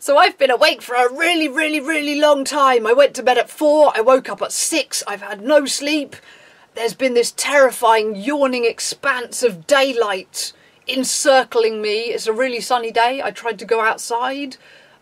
So I've been awake for a really long time. I went to bed at 4, I woke up at 6, I've had no sleep. There's been this terrifying yawning expanse of daylight encircling me. It's a really sunny day. I tried to go outside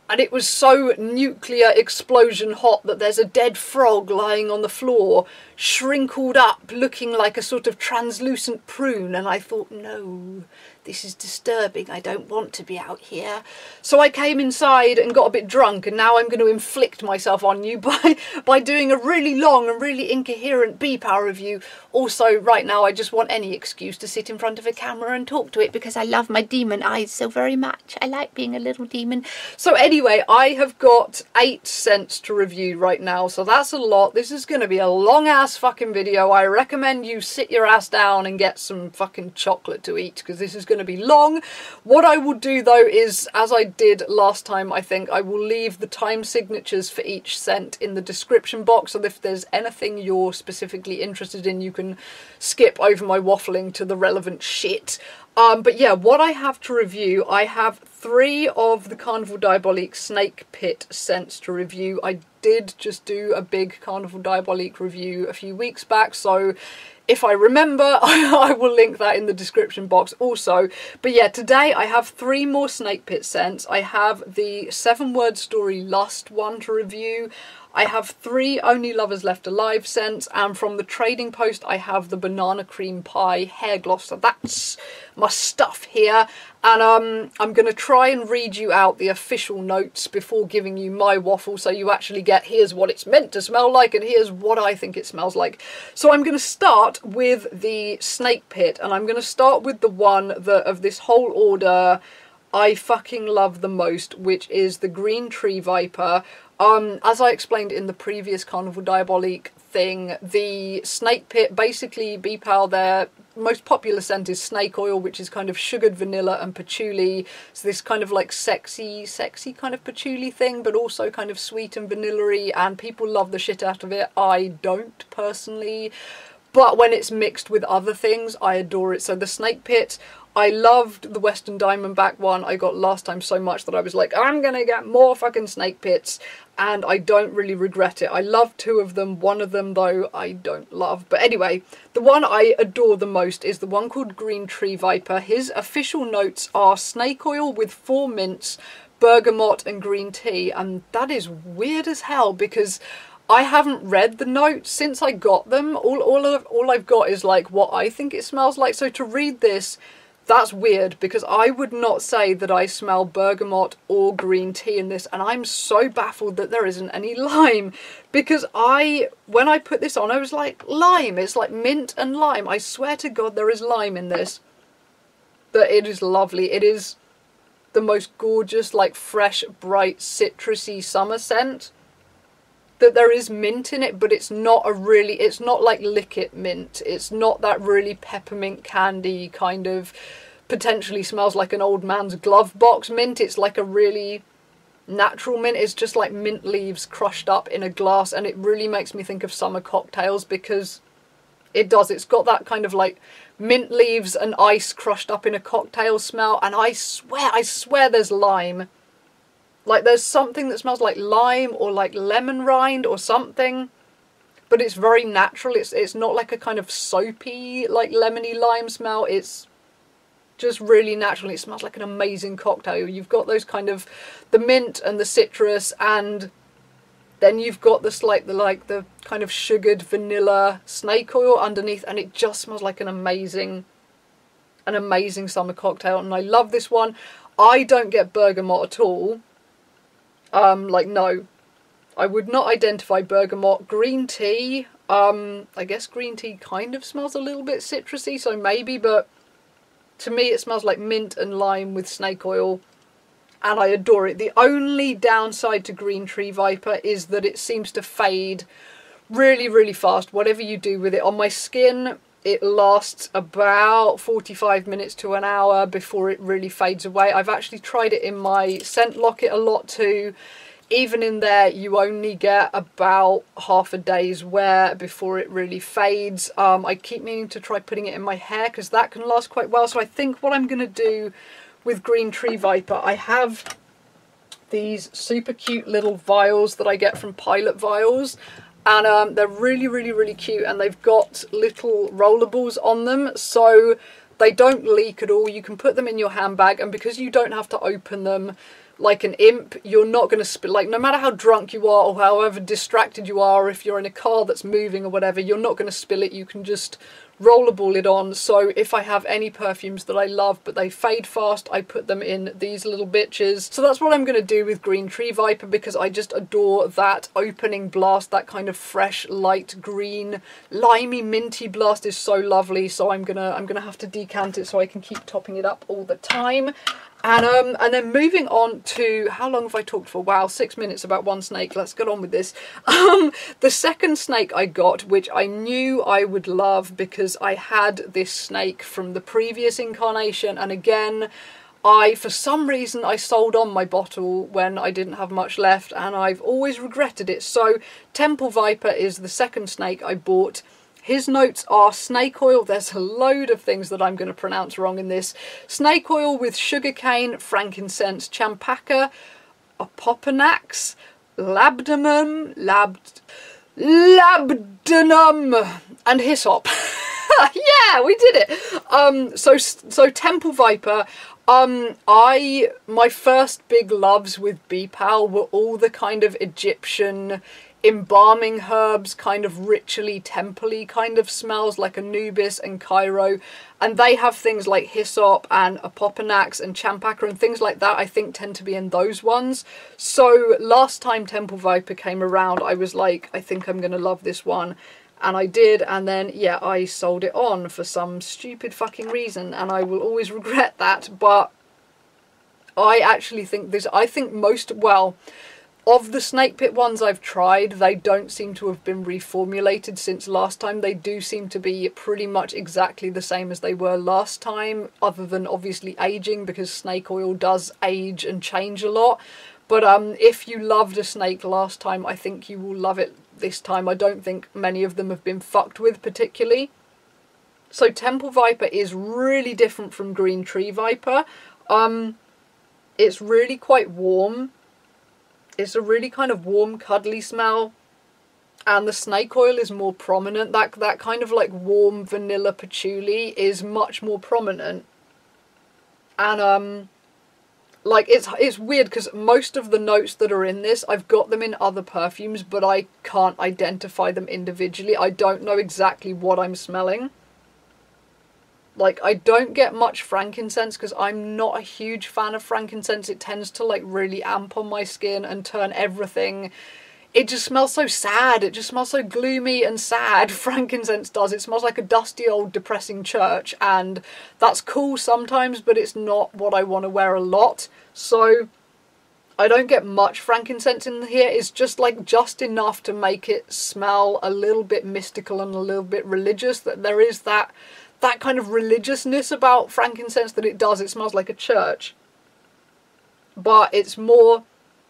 and it was so nuclear explosion hot that there's a dead frog lying on the floor, shrinkled up, looking like a sort of translucent prune, and I thought, no, this is disturbing, I don't want to be out here. So I came inside and got a bit drunk, and now I'm going to inflict myself on you by doing a really long and really incoherent BPAL review. Also, right now I just want any excuse to sit in front of a camera and talk to it because I love my demon eyes so very much. I like being a little demon. So anyway, I have got 8 scents to review right now, so that's a lot. This is going to be a long ass fucking video. I recommend you sit your ass down and get some fucking chocolate to eat because this is going to be long. What I will do though is, as I did last time, I think I will leave the time signatures for each scent in the description box, so if there's anything you're specifically interested in you can skip over my waffling to the relevant shit. But yeah, what I have to review, I have 3 of the Carnival Diabolique Snake Pit scents to review. I did just do a big Carnival Diabolique review a few weeks back, so if I remember, I will link that in the description box also. But yeah, today I have 3 more Snake Pit scents. I have the 7-word story Lust one to review. I have 3 Only Lovers Left Alive scents, and from the Trading Post I have the Banana Cream Pie hair gloss. So that's my stuff here, and I'm going to try and read you out the official notes before giving you my waffle, so you actually get here's what it's meant to smell like and here's what I think it smells like. So I'm going to start with the Snake Pit, and I'm going to start with the one that of this whole order I fucking love the most, which is the Green Tree Viper. As I explained in the previous Carnival Diabolique thing, the Snake Pit, basically BPAL, their most popular scent is snake oil, which is kind of sugared vanilla and patchouli. So this kind of like sexy kind of patchouli thing, but also kind of sweet and vanilla-y, and people love the shit out of it. I don't personally, but when it's mixed with other things, I adore it. So the Snake Pit, I loved the Western Diamondback one I got last time so much that I was like, I'm gonna get more fucking Snake Pits, and I don't really regret it. I love 2 of them, one of them though I don't love. But anyway, the one I adore the most is the one called Green Tree Viper. His official notes are snake oil with 4 mints, bergamot and green tea, and that is weird as hell because I haven't read the notes since I got them. All I've got is like what I think it smells like, so to read this, that's weird because I would not say that I smell bergamot or green tea in this, and I'm so baffled that there isn't any lime because when I put this on I was like, lime, it's like mint and lime. I swear to God there is lime in this. That it is lovely. It is the most gorgeous, like fresh, bright, citrusy summer scent. That there is mint in it, but it's not it's not like lick it mint. It's not that really peppermint candy kind of potentially smells like an old man's glove box mint. It's like a really natural mint. It's just like mint leaves crushed up in a glass, and it really makes me think of summer cocktails because it does. It's got that kind of like mint leaves and ice crushed up in a cocktail smell, and I swear there's lime. Like there's something that smells like lime or like lemon rind or something, but it's very natural. It's not like a kind of soapy, like lemony lime smell. It's just really natural. It smells like an amazing cocktail. You've got those kind of, the mint and the citrus, and then you've got this the kind of sugared vanilla snake oil underneath, and it just smells like an amazing summer cocktail, and I love this one. I don't get bergamot at all. No, I would not identify bergamot. Green tea, I guess green tea kind of smells a little bit citrusy, so maybe, but to me it smells like mint and lime with snake oil, and I adore it. The only downside to Green Tree Viper is that it seems to fade really fast, whatever you do with it. On my skin, it lasts about 45 minutes to an hour before it really fades away. I've actually tried it in my scent locket a lot too. Even in there, you only get about half a day's wear before it really fades. I keep meaning to try putting it in my hair because that can last quite well. So I think what I'm going to do with Green Tree Viper, I have these super cute little vials that I get from Pilot Vials. And they're really, really, really cute, and they've got little rollerballs on them, so they don't leak at all. You can put them in your handbag, and because you don't have to open them like an imp, you're not going to spill, like, no matter how drunk you are or however distracted you are, if you're in a car that's moving or whatever, you're not going to spill it. You can just rollerball it on. So if I have any perfumes that I love but they fade fast, I put them in these little bitches. So that's what I'm going to do with Green Tree Viper, because I just adore that opening blast. That kind of fresh light green limey minty blast is so lovely. So I'm gonna have to decant it so I can keep topping it up all the time. And then moving on to, how long have I talked for? Wow, 6 minutes about one snake. Let's get on with this. The second snake I got, which I knew I would love because I had this snake from the previous incarnation, and again, for some reason, I sold on my bottle when I didn't have much left, and I've always regretted it. So Temple Viper is the second snake I bought. His notes are snake oil. There's a load of things that I'm going to pronounce wrong in this. Snake oil with sugarcane, frankincense, champaca, opoponax, labdanum, and hyssop. Yeah, we did it. So Temple Viper. My first big loves with BPAL were all the kind of Egyptian embalming herbs, kind of ritually temple-y kind of smells, like Anubis and Cairo, and they have things like hyssop and opoponax and champaca and things like that. I think tend to be in those ones. So last time Temple Viper came around, I was like, I think I'm gonna love this one, and I did. And then yeah, I sold it on for some stupid fucking reason, and I will always regret that. But I actually think of the snake pit ones I've tried, they don't seem to have been reformulated since last time. They do seem to be pretty much exactly the same as they were last time, other than obviously aging, because snake oil does age and change a lot. But if you loved a snake last time, I think you will love it this time. I don't think many of them have been fucked with particularly. So Temple Viper is really different from Green Tree Viper. It's really quite warm. It's a really kind of warm, cuddly smell, and the snake oil is more prominent. That kind of like warm vanilla patchouli is much more prominent. And like it's weird because most of the notes that are in this, I've got them in other perfumes, but I can't identify them individually. I don't know exactly what I'm smelling. Like, I don't get much frankincense because I'm not a huge fan of frankincense. It tends to like really amp on my skin and turn everything. It just smells so sad. It just smells so gloomy and sad. Frankincense does. It smells like a dusty old depressing church, and that's cool sometimes, but it's not what I want to wear a lot. So I don't get much frankincense in here. It's just like just enough to make it smell a little bit mystical and a little bit religious. That there is that kind of religiousness about frankincense that it does. It smells like a church. But it's more,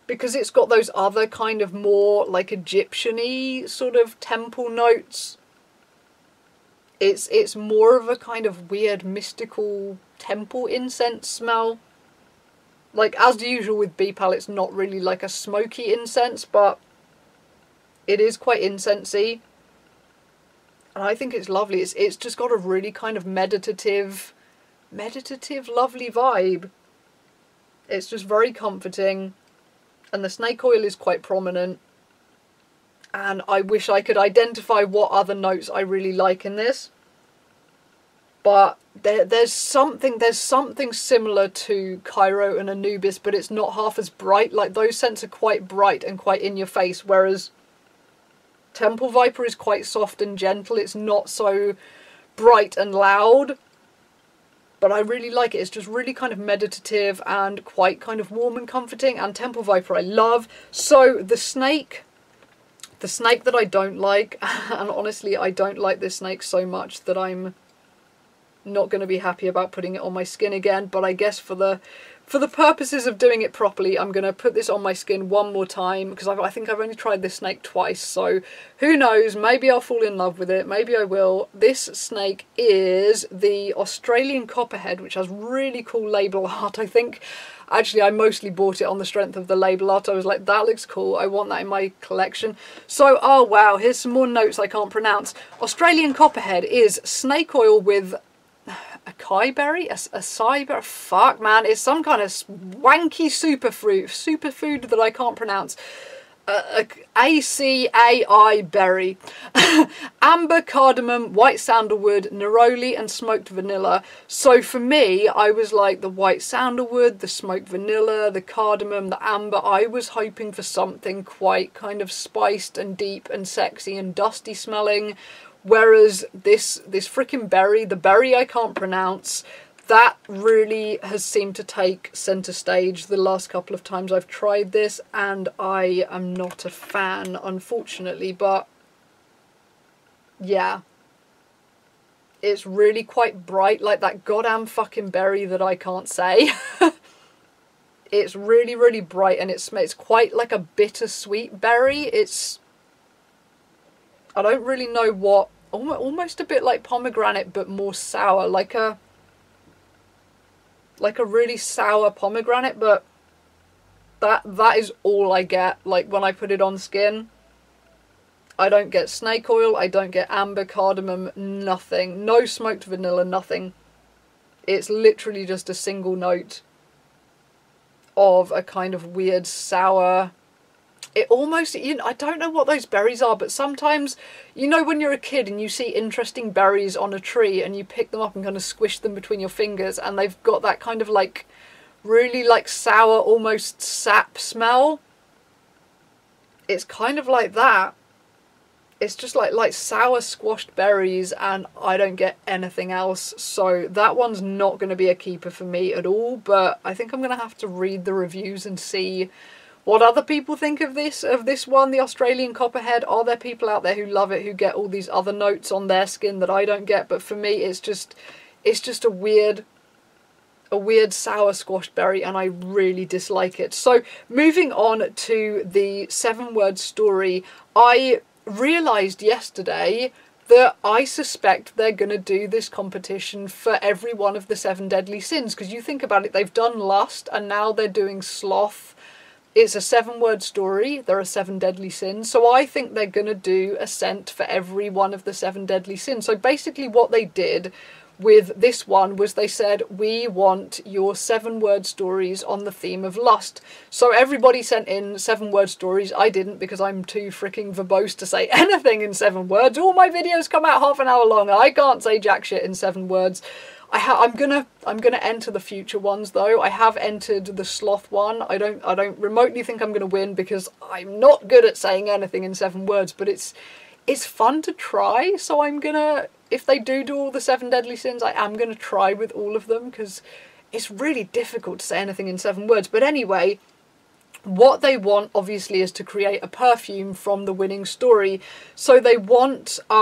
because it's got those other kind of more like Egyptian-y sort of temple notes. It's more of a kind of weird mystical temple incense smell. Like, as usual with BPAL, it's not really like a smoky incense, but it is quite incensey. And I think it's lovely. It's just got a really kind of meditative, lovely vibe. It's just very comforting. And the snake oil is quite prominent. And I wish I could identify what other notes I really like in this. But there's something similar to Cairo and Anubis, but it's not half as bright. Like, those scents are quite bright and quite in your face, whereas Temple Viper is quite soft and gentle. It's not so bright and loud, but I really like it. It's just really kind of meditative and quite kind of warm and comforting, and Temple Viper I love. So the snake that I don't like, and honestly I don't like this snake so much that I'm not going to be happy about putting it on my skin again, but I guess for the purposes of doing it properly, I'm going to put this on my skin one more time, because I think I've only tried this snake twice, so who knows, maybe I'll fall in love with it, maybe I will. This snake is the Australian Copperhead, which has really cool label art, I think. Actually, I mostly bought it on the strength of the label art. I was like, that looks cool, I want that in my collection. So, oh wow, here's some more notes I can't pronounce. Australian Copperhead is snake oil with acai berry? Acai berry? Fuck, man, it's some kind of wanky superfood that I can't pronounce. ACAI berry, amber, cardamom, white sandalwood, neroli and smoked vanilla. So for me, I was like the white sandalwood, the smoked vanilla, the cardamom, the amber. I was hoping for something quite kind of spiced and deep and sexy and dusty smelling, whereas this freaking berry, the berry I can't pronounce, that really has seemed to take centre stage the last couple of times I've tried this, and I am not a fan, unfortunately, but yeah. It's really quite bright, like that goddamn fucking berry that I can't say. It's really, really bright, and it's quite like a bittersweet berry. I don't really know what, almost a bit like pomegranate, but more sour, like a really sour pomegranate, but that is all I get. Like when I put it on skin, I don't get snake oil, I don't get amber, cardamom, nothing. No smoked vanilla, nothing. It's literally just a single note of a kind of weird sour. It almost, I don't know what those berries are, but sometimes, when you're a kid and you see interesting berries on a tree and you pick them up and kind of squish them between your fingers, and they've got that kind of like really like sour, almost sap smell. It's kind of like that. It's just like sour squashed berries, and I don't get anything else. So that one's not going to be a keeper for me at all, but I think I'm going to have to read the reviews and see what other people think of this one, the Australian Copperhead. Are there people out there who love it, who get all these other notes on their skin that I don't get? But for me, it's just a weird sour squashed berry, and I really dislike it. So moving on to the 7-word story, I realised yesterday that I suspect they're going to do this competition for every one of the 7 deadly sins, because you think about it, they've done lust and now they're doing sloth. It's a 7-word story, there are 7 deadly sins, so I think they're going to do a scent for every one of the 7 deadly sins. So basically what they did with this one was they said, we want your 7-word stories on the theme of lust. So everybody sent in 7-word stories. I didn't, because I'm too freaking verbose to say anything in 7 words. All my videos come out half an hour long. I can't say jack shit in 7 words. I'm gonna enter the future ones though. I have entered the sloth one. I don't remotely think I'm gonna win, because I'm not good at saying anything in 7 words, but it's fun to try. So I'm gonna, if they do all the 7 deadly sins, I am gonna try with all of them, because it's really difficult to say anything in 7 words. But anyway, what they want obviously is to create a perfume from the winning story. So they want a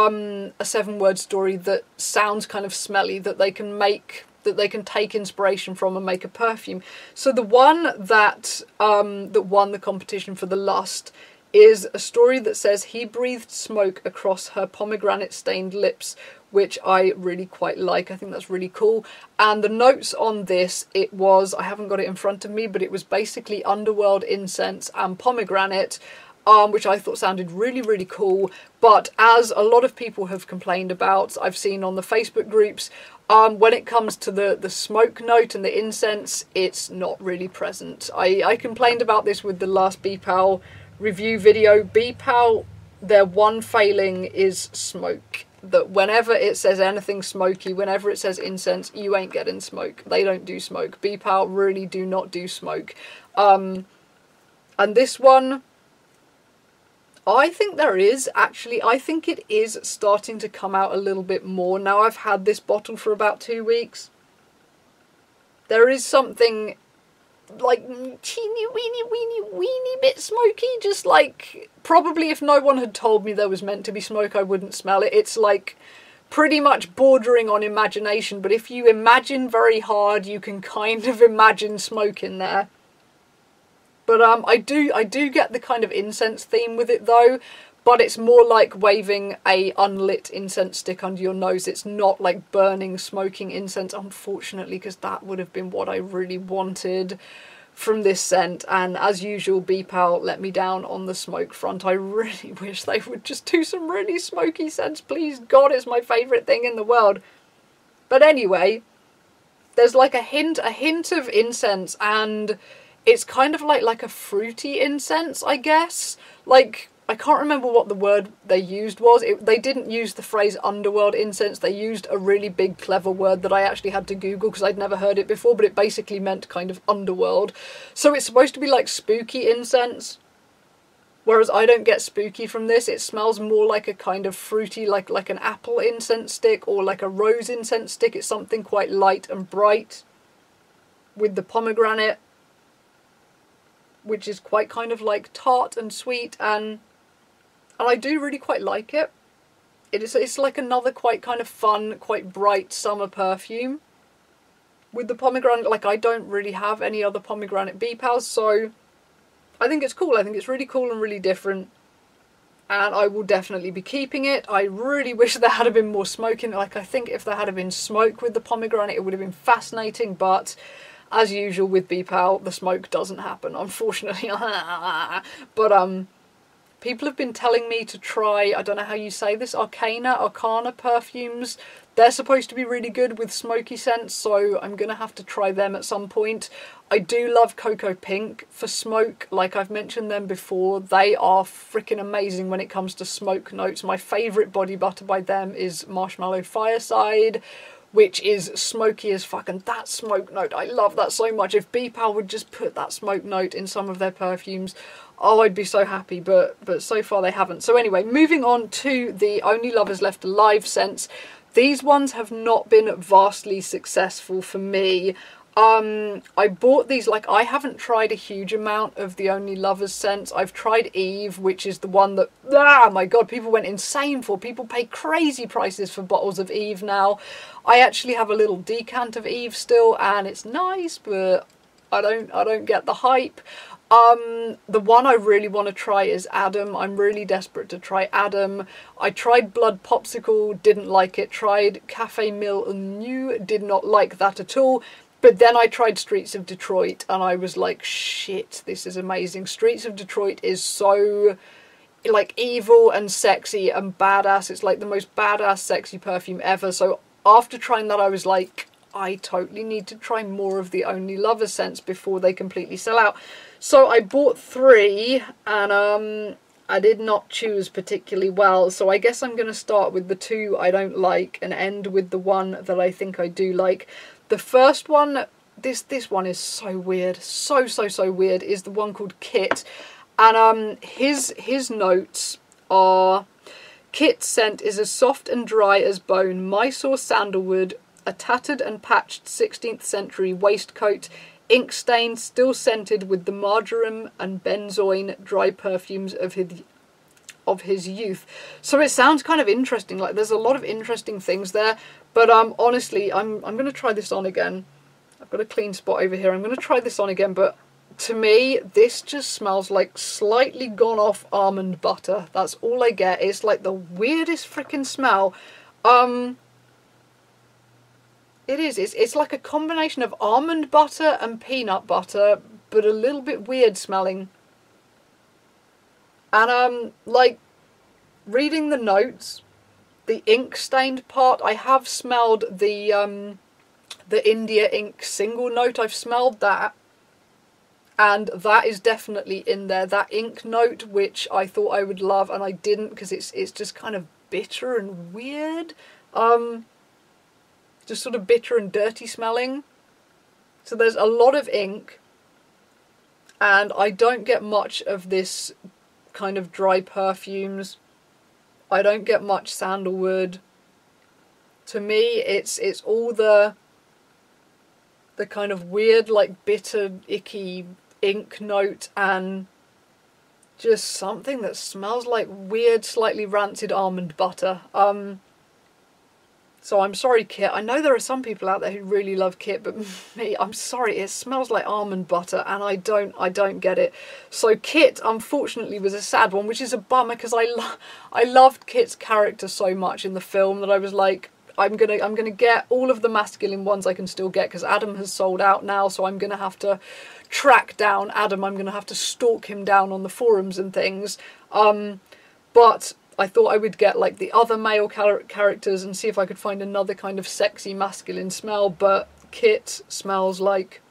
7-word story that sounds kind of smelly, that they can take inspiration from and make a perfume. So the one that won the competition for the lust is a story that says, he breathed smoke across her pomegranate stained lips, which I really quite like. I think that's really cool. And the notes on this, it was, I haven't got it in front of me, but it was basically underworld incense and pomegranate, which I thought sounded really, really cool. But as a lot of people have complained about, I've seen on the Facebook groups, when it comes to the smoke note and the incense, it's not really present. I complained about this with the last BPAL review video. BPAL, their one failing is smoke. That whenever it says anything smoky, whenever it says incense, you ain't getting smoke. They don't do smoke. BPAL really do not do smoke. And this one, I think there is, actually, I think it is starting to come out a little bit more. Now I've had this bottle for about 2 weeks. There is something like teeny weeny bit smoky, just like, probably if no one had told me there was meant to be smoke, I wouldn't smell it. It's like pretty much bordering on imagination, but if you imagine very hard, you can kind of imagine smoke in there. But I do get the kind of incense theme with it though, but it's more like waving a unlit incense stick under your nose. It's not like burning, smoking incense, unfortunately, because that would have been what I really wanted from this scent. And as usual, BPAL let me down on the smoke front. I really wish they would just do some really smoky scents, please God, it's my favourite thing in the world. But anyway, there's like a hint of incense, and it's kind of like a fruity incense, I guess. Like, I can't remember what the word they used was. They didn't use the phrase underworld incense. They used a really big, clever word that I actually had to Google because I'd never heard it before, but it basically meant kind of underworld. So it's supposed to be like spooky incense, whereas I don't get spooky from this. It smells more like a kind of fruity, like an apple incense stick or like a rose incense stick. It's something quite light and bright with the pomegranate, which is quite kind of like tart and sweet, and I do really quite like it. It's like another quite kind of fun, quite bright summer perfume. With the pomegranate, like, I don't really have any other pomegranate BPALs, so I think it's cool. I think it's really cool and really different, and I will definitely be keeping it. I really wish there had been more smoke in it. Like, I think if there had been smoke with the pomegranate, it would have been fascinating, but as usual with BPAL, the smoke doesn't happen, unfortunately. But people have been telling me to try, I don't know how you say this, Arcana perfumes. They're supposed to be really good with smoky scents, so I'm going to have to try them at some point. I do love Cocoa Pink for smoke, like I've mentioned them before. They are freaking amazing when it comes to smoke notes. My favourite body butter by them is Marshmallow Fireside, which is smoky as fuck, and that smoke note, I love that so much. If BPAL would just put that smoke note in some of their perfumes, oh, I'd be so happy, but so far they haven't. So anyway, moving on to the Only Lovers Left Alive scents. These ones have not been vastly successful for me. I bought these, like, I haven't tried a huge amount of the Only Lovers scents. I've tried Eve, which is the one that, ah, my God, people went insane for. People pay crazy prices for bottles of Eve now. I actually have a little decant of Eve still, and it's nice, but I don't get the hype. The one I really want to try is Adam. I'm really desperate to try Adam. I tried Blood Popsicle, didn't like it. Tried Cafe Mille New, did not like that at all. But then I tried Streets of Detroit, and I was like, shit, this is amazing. Streets of Detroit is so, like, evil and sexy and badass. It's like the most badass, sexy perfume ever. So after trying that, I was like, I totally need to try more of the Only Lovers scents before they completely sell out. So I bought 3, and I did not choose particularly well. So I guess I'm going to start with the 2 I don't like and end with the 1 that I think I do like. The first one, this one is so weird, so weird, is the one called Kit. And his notes are: Kit's scent is as soft and dry as bone, Mysore sandalwood, a tattered and patched 16th century waistcoat, ink stained, still scented with the marjoram and benzoin dry perfumes of his youth. So it sounds kind of interesting, like there's a lot of interesting things there, but honestly, I'm going to try this on again. I've got a clean spot over here. I'm going to try this on again, but to me, this just smells like slightly gone off almond butter. That's all I get. It's like the weirdest freaking smell. It is. It's like a combination of almond butter and peanut butter, but a little bit weird smelling. And like, reading the notes, the ink stained part, I have smelled the India ink single note. I've smelled that, and that is definitely in there. That ink note, which I thought I would love, and I didn't, because it's just kind of bitter and weird. Just sort of bitter and dirty smelling. So there's a lot of ink, and I don't get much of this kind of dry perfumes. I don't get much sandalwood. To me, it's all the kind of weird, like, bitter, icky ink note, and just something that smells like weird, slightly rancid almond butter. So I'm sorry, Kit. I know there are some people out there who really love Kit, but me, I'm sorry. It smells like almond butter, and I don't get it. So Kit, unfortunately, was a sad one, which is a bummer because I loved Kit's character so much in the film that I was like, I'm gonna get all of the masculine ones I can still get because Adam has sold out now. So I'm gonna have to track down Adam. I'm gonna have to stalk him down on the forums and things. But I thought I would get like the other male characters and see if I could find another kind of sexy masculine smell, but Kit smells like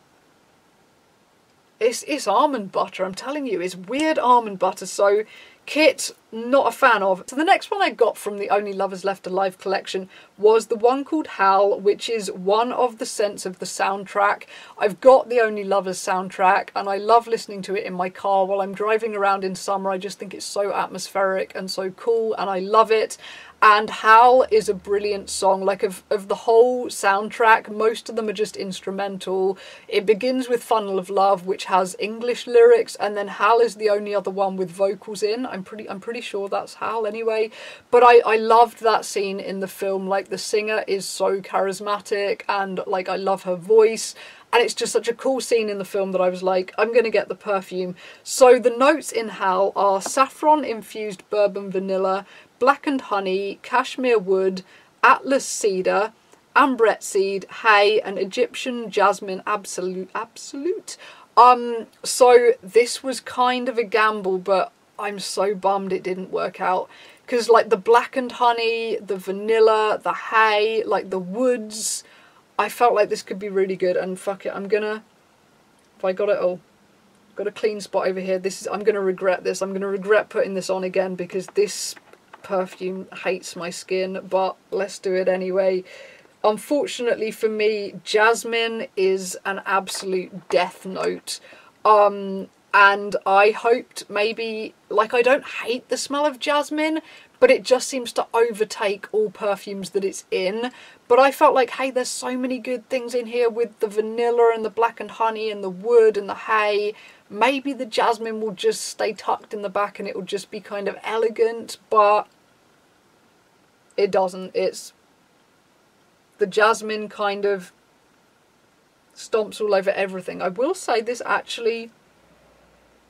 it's almond butter. I'm telling you, it's weird almond butter. So Kit, not a fan of. So the next one I got from the Only Lovers Left Alive collection was the one called Hal, which is one of the scents of the soundtrack. I've got the Only Lovers soundtrack and I love listening to it in my car while I'm driving around in summer. I just think it's so atmospheric and so cool and I love it. And Hal is a brilliant song. Like of the whole soundtrack, most of them are just instrumental. It begins with Funnel of Love, which has English lyrics, and then Hal is the only other one with vocals in. I'm pretty sure that's Hal anyway. But I loved that scene in the film. Like the singer is so charismatic and like I love her voice. And it's just such a cool scene in the film that I was like, I'm going to get the perfume. So the notes in Hal are saffron infused bourbon vanilla, blackened honey, cashmere wood, atlas cedar, ambrette seed, hay, and Egyptian jasmine absolute. So this was kind of a gamble, but I'm so bummed it didn't work out. Because like the blackened honey, the vanilla, the hay, like the woods, I felt like this could be really good. And fuck it, I'm gonna, if I got it all, got a clean spot over here. I'm gonna regret this. I'm gonna regret putting this on again because this perfume hates my skin, but let's do it anyway. Unfortunately for me, jasmine is an absolute death note. And I hoped maybe, like I don't hate the smell of jasmine, but it just seems to overtake all perfumes that it's in. But I felt like, hey, there's so many good things in here with the vanilla and the blackened honey and the wood and the hay. Maybe the jasmine will just stay tucked in the back and it will just be kind of elegant, but it doesn't. It's the jasmine kind of stomps all over everything. I will say this actually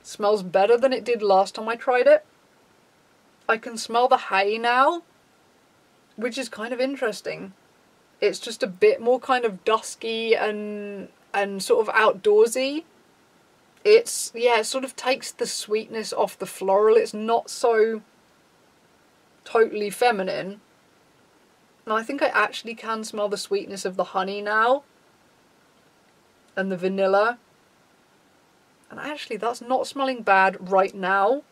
smells better than it did last time I tried it. I can smell the hay now, which is kind of interesting. It's just a bit more kind of dusky and sort of outdoorsy. It's, yeah, it sort of takes the sweetness off the floral. It's not so totally feminine. And I think I actually can smell the sweetness of the honey now. And the vanilla. And actually that's not smelling bad right now.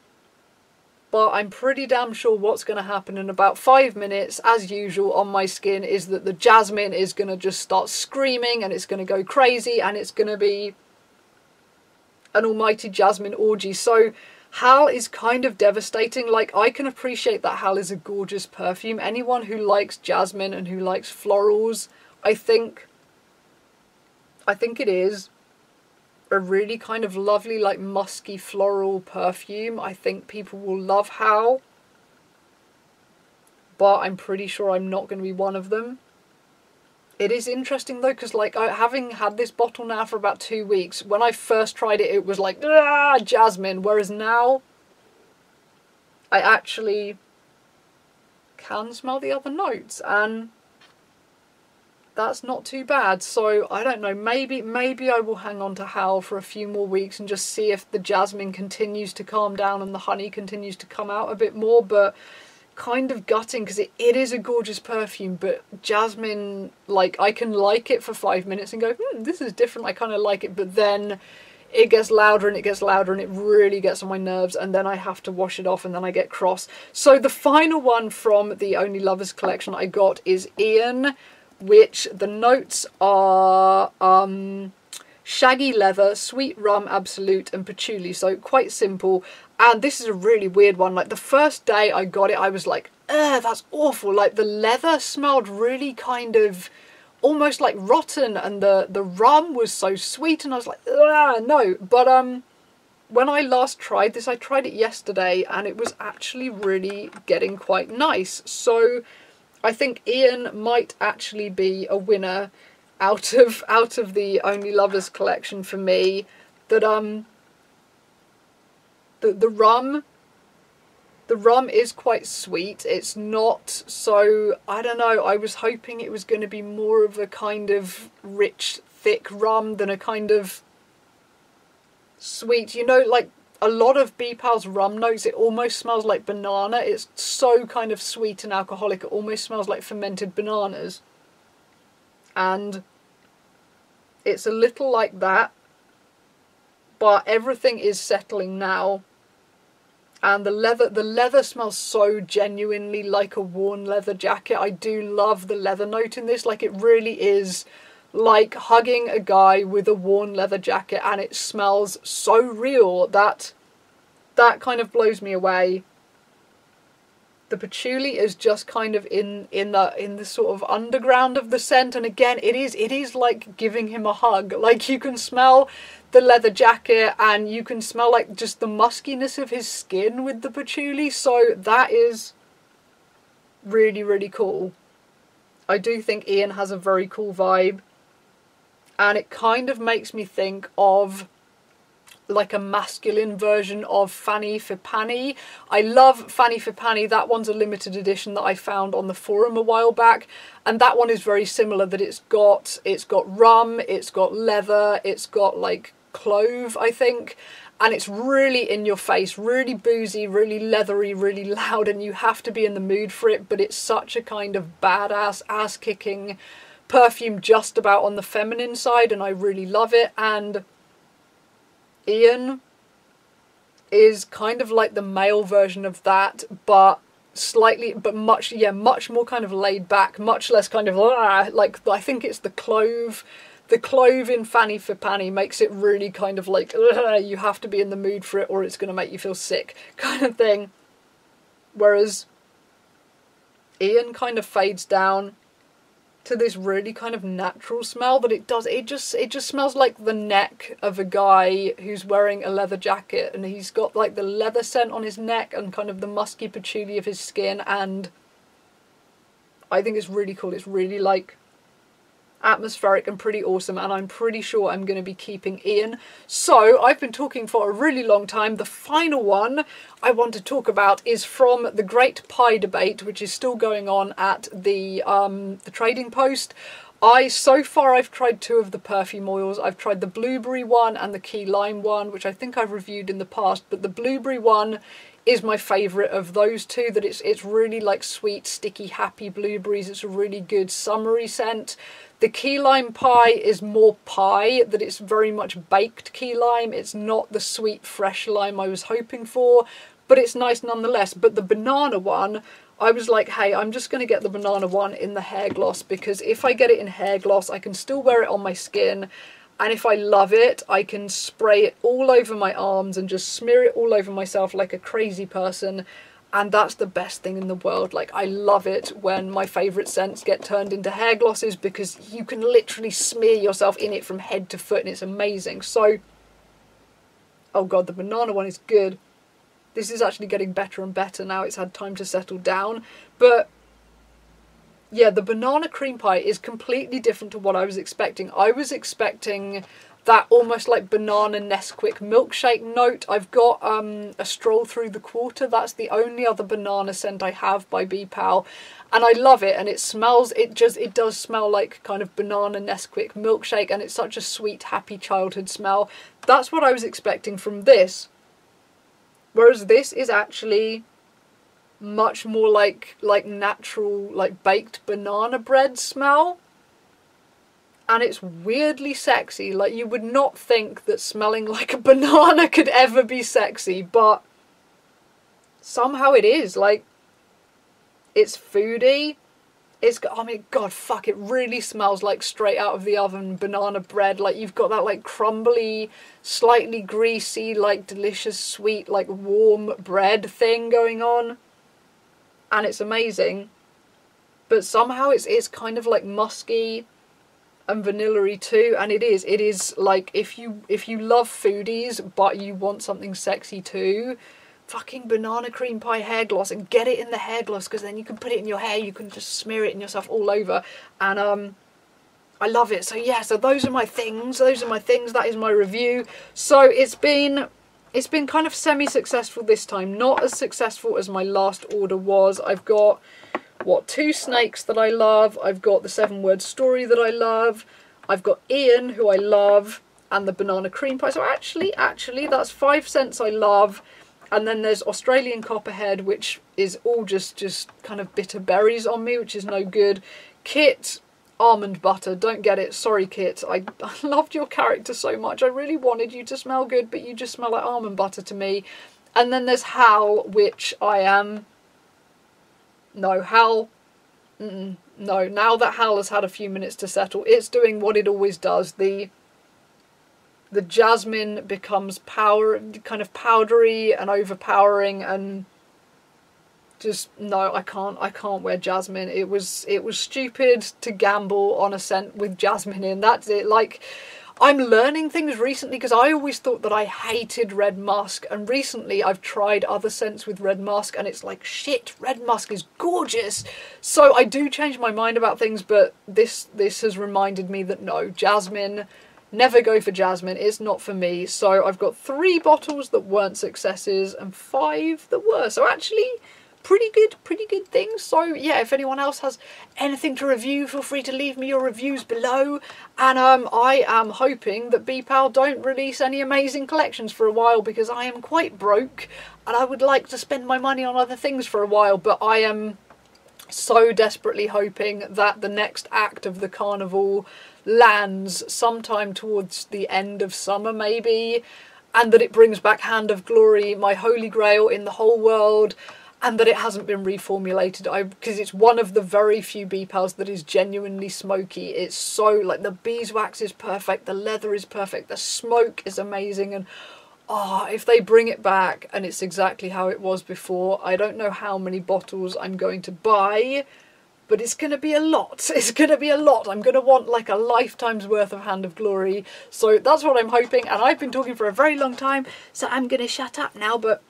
But I'm pretty damn sure what's going to happen in about 5 minutes, as usual, on my skin is that the jasmine is going to just start screaming and it's going to go crazy and it's going to be an almighty jasmine orgy. So Hal is kind of devastating. Like, I can appreciate that Hal is a gorgeous perfume. Anyone who likes jasmine and who likes florals, I think it is a really kind of lovely, like, musky floral perfume. I think people will love Hal, but I'm pretty sure I'm not going to be one of them. It is interesting though, because like having had this bottle now for about 2 weeks, when I first tried it, it was like, ah, jasmine, whereas now I actually can smell the other notes, and that's not too bad. So I don't know, maybe I will hang on to Hal for a few more weeks and just see if the jasmine continues to calm down and the honey continues to come out a bit more. But kind of gutting, because it is a gorgeous perfume, but jasmine, like, I can like it for 5 minutes and go, this is different, I kind of like it, but then it gets louder and it gets louder and it really gets on my nerves, and then I have to wash it off and then I get cross. So the final one from the Only Lovers collection I got is Ian, which the notes are shaggy leather, sweet rum absolute, and patchouli. So quite simple. And this is a really weird one. Like, the first day I got it, I was like, ugh, that's awful. Like, the leather smelled really kind of almost like rotten, and the rum was so sweet, and I was like, ugh, no. But when I last tried this, I tried it yesterday, and it was actually really getting quite nice. So I think Ian might actually be a winner out of the Only Lovers collection for me. That the rum is quite sweet. It's not so, I don't know, I was hoping it was going to be more of a kind of rich, thick rum than a kind of sweet, you know, like a lot of BPAL's rum notes, it almost smells like banana. It's so kind of sweet and alcoholic, it almost smells like fermented bananas. And it's a little like that, but everything is settling now. And the leather smells so genuinely like a worn leather jacket. I do love the leather note in this. Like, it really is like hugging a guy with a worn leather jacket, and it smells so real that kind of blows me away. The patchouli is just kind of in the sort of underground of the scent, and again it is like giving him a hug. Like, you can smell the leather jacket and you can smell like just the muskiness of his skin with the patchouli, so that is really, really cool. I do think Ian has a very cool vibe, and it kind of makes me think of like a masculine version of Fanny for Panny. I love Fanny for Panny. That one's a limited edition that I found on the forum a while back, and that one is very similar, that it's got rum, it's got leather, it's got like clove, I think, and it's really in your face, really boozy, really leathery, really loud, and you have to be in the mood for it, but it's such a kind of badass, ass-kicking perfume just about on the feminine side, and I really love it. And Ian is kind of like the male version of that, but much more kind of laid back, much less kind of like, I think it's the clove. The clove in Fanny for Panny makes it really kind of like, you have to be in the mood for it or it's going to make you feel sick kind of thing. Whereas Ian kind of fades down to this really kind of natural smell that it just smells like the neck of a guy who's wearing a leather jacket, and he's got like the leather scent on his neck and kind of the musky patchouli of his skin, and I think it's really cool. It's really like atmospheric and pretty awesome, and I'm pretty sure I'm going to be keeping Ian. So I've been talking for a really long time. The final one I want to talk about is from the Great Pie Debate, which is still going on at the Trading Post. So far I've tried two of the perfume oils. I've tried the blueberry one and the key lime one, which I think I've reviewed in the past, but the blueberry one is my favourite of those two. That it's really like sweet, sticky, happy blueberries. It's a really good summery scent. The key lime pie is more pie, that it's very much baked key lime. It's not the sweet, fresh lime I was hoping for, but it's nice nonetheless. But the banana one, I was like, hey, I'm just going to get the banana one in the hair gloss, because if I get it in hair gloss, I can still wear it on my skin. And if I love it, I can spray it all over my arms and just smear it all over myself like a crazy person. And that's the best thing in the world. Like, I love it when my favourite scents get turned into hair glosses, because you can literally smear yourself in it from head to foot, and it's amazing. So, oh god, the banana one is good. This is actually getting better and better now it's had time to settle down. But yeah, the banana cream pie is completely different to what I was expecting. I was expecting that almost like banana Nesquik milkshake note. I've got a Stroll Through the Quarter. That's the only other banana scent I have by BPAL, and I love it. And it smells, it does smell like kind of banana Nesquik milkshake, and it's such a sweet, happy childhood smell. That's what I was expecting from this. Whereas this is actually much more like natural, like baked banana bread smell. And it's weirdly sexy. Like, you would not think that smelling like a banana could ever be sexy, but somehow it is. Like, it's foodie. It's got, I mean, god, fuck, it really smells like straight out of the oven banana bread. Like, you've got that like crumbly, slightly greasy, like delicious, sweet, like warm bread thing going on. And it's amazing. But somehow it's kind of like musky and vanilla-y too, and it is like, if you love foodies but you want something sexy too, fucking banana cream pie hair gloss and get it in the hair gloss, because then you can put it in your hair, you can just smear it in yourself all over, and I love it. So yeah, so those are my things, that is my review. So it's been kind of semi-successful this time, not as successful as my last order was. I've got, what, 2 snakes that I love, I've got the 7-word story that I love, I've got Ian, who I love, and the banana cream pie. So actually, that's 5 cents I love. And then there's Australian Copperhead, which is all just kind of bitter berries on me, which is no good. Kit, almond butter, don't get it, sorry Kit, I loved your character so much, I really wanted you to smell good, but you just smell like almond butter to me. And then there's Hal, which I am, no, Hal, no, now that Hal has had a few minutes to settle, it's doing what it always does. The jasmine becomes kind of powdery and overpowering, and just, no, I can't wear jasmine. It was stupid to gamble on a scent with jasmine in. That's it. Like, I'm learning things recently, because I always thought that I hated red musk, and recently I've tried other scents with red musk and it's like, shit, red musk is gorgeous. So I do change my mind about things, but this has reminded me that no, jasmine, never go for jasmine, it's not for me. So I've got 3 bottles that weren't successes and 5 that were. So actually, pretty good things. So yeah, if anyone else has anything to review, feel free to leave me your reviews below. And I am hoping that BPAL don't release any amazing collections for a while, because I am quite broke and I would like to spend my money on other things for a while, but I am so desperately hoping that the next act of the carnival lands sometime towards the end of summer maybe, and that it brings back Hand of Glory, my holy grail in the whole world, and that it hasn't been reformulated, because it's one of the very few BPALs that is genuinely smoky. It's so, like, the beeswax is perfect, the leather is perfect, the smoke is amazing, and if they bring it back and it's exactly how it was before, I don't know how many bottles I'm going to buy, but it's going to be a lot. It's going to be a lot. I'm going to want like a lifetime's worth of Hand of Glory. So that's what I'm hoping, and I've been talking for a very long time, so I'm going to shut up now, but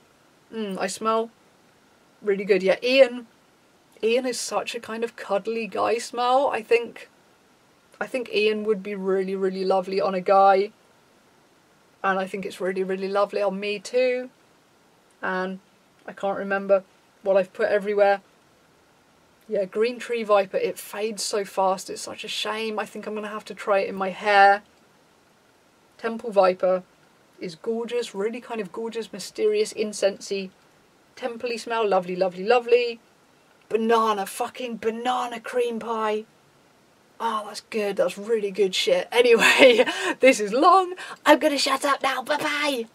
I smell really good. Yeah, Ian is such a kind of cuddly guy smell. I think Ian would be really, really lovely on a guy, and I think it's really, really lovely on me too. And I can't remember what I've put everywhere. Yeah, Green Tree Viper, it fades so fast, it's such a shame. I think I'm going to have to try it in my hair. Temple Viper is gorgeous, really kind of gorgeous, mysterious, incensey, temple-y smell, lovely, lovely, lovely. Banana, fucking banana cream pie. Oh, that's good, that's really good shit. Anyway, this is long, I'm going to shut up now, bye-bye.